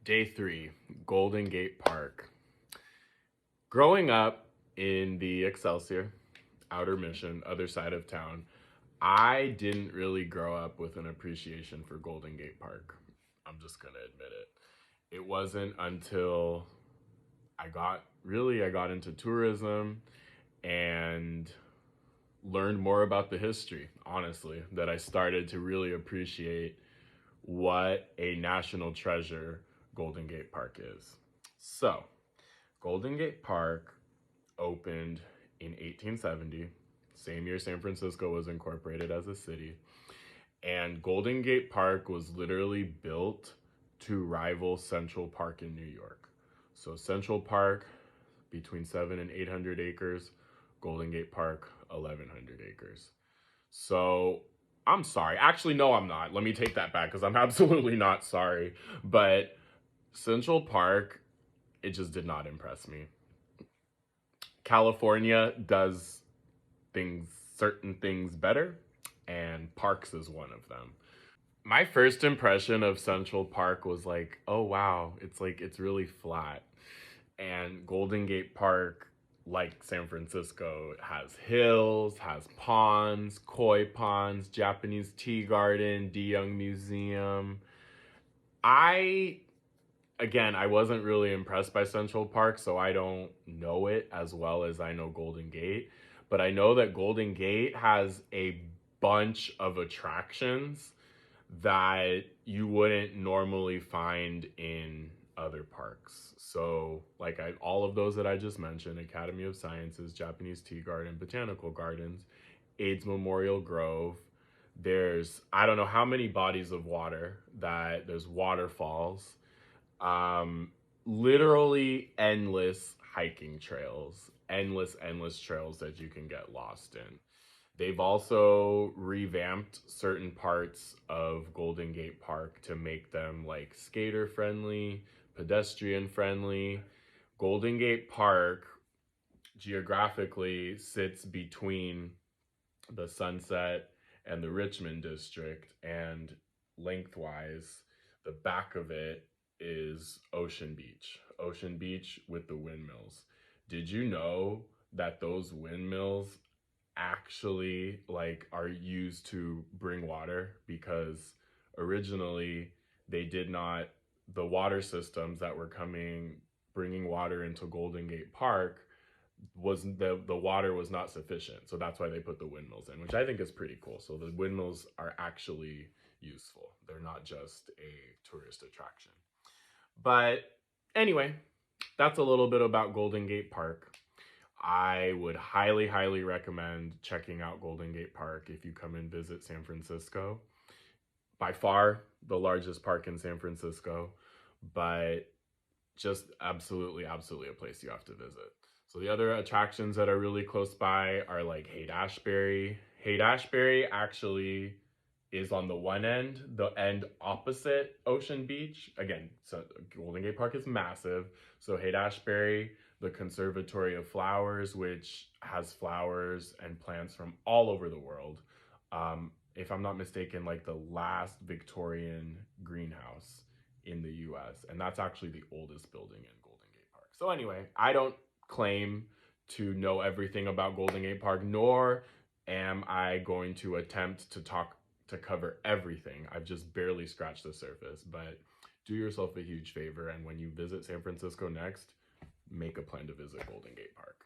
Day 3, Golden Gate Park. Growing up in the Excelsior, Outer Mission, other side of town, I didn't really grow up with an appreciation for Golden Gate Park. I'm just going to admit it. It wasn't until I got into tourism and learned more about the history, honestly, that I started to really appreciate what a national treasure Golden Gate Park is. So, Golden Gate Park opened in 1870, same year San Francisco was incorporated as a city. And Golden Gate Park was literally built to rival Central Park in New York. So, Central Park, between 7 and 800 acres, Golden Gate Park, 1,100 acres. So, I'm sorry. Actually, no, I'm not. Let me take that back because I'm absolutely not sorry. But Central Park, it just did not impress me. California does certain things better, and parks is one of them. My first impression of Central Park was like, oh wow, it's really flat. And Golden Gate Park, like San Francisco, has hills, has ponds, koi ponds, Japanese tea garden, De Young Museum. I I wasn't really impressed by Central Park, so I don't know it as well as I know Golden Gate. But I know that Golden Gate has a bunch of attractions that you wouldn't normally find in other parks. So, all of those that I just mentioned, Academy of Sciences, Japanese Tea Garden, Botanical Gardens, AIDS Memorial Grove. There's I don't know how many bodies of water that there's waterfalls, um, literally endless hiking trails, endless trails that you can get lost in. They've also revamped certain parts of Golden Gate Park to make them like skater friendly, pedestrian friendly. Golden Gate Park geographically sits between the Sunset and the Richmond district, and lengthwise, the back of it is Ocean Beach. Ocean Beach with the windmills. Did you know that those windmills actually are used to bring water? Because originally they did not, the water systems that were coming bringing water into Golden Gate Park, was the water was not sufficient, so that's why they put the windmills in, which I think is pretty cool. So the windmills are actually useful, they're not just a tourist attraction. But anyway, that's a little bit about Golden Gate Park. I would highly recommend checking out Golden Gate Park if you come and visit San Francisco. By far the largest park in San Francisco, but just absolutely a place you have to visit. So the other attractions that are really close by are like Haight-Ashbury. Haight-Ashbury actually is on the one end, the end opposite Ocean Beach. Again, so Golden Gate Park is massive. So Haight-Ashbury, the Conservatory of Flowers, which has flowers and plants from all over the world. If I'm not mistaken, like the last Victorian greenhouse in the US. And that's actually the oldest building in Golden Gate Park. So, anyway, I don't claim to know everything about Golden Gate Park, nor am I going to attempt to cover everything. I've just barely scratched the surface. But do yourself a huge favor, and when you visit San Francisco next, make a plan to visit Golden Gate Park.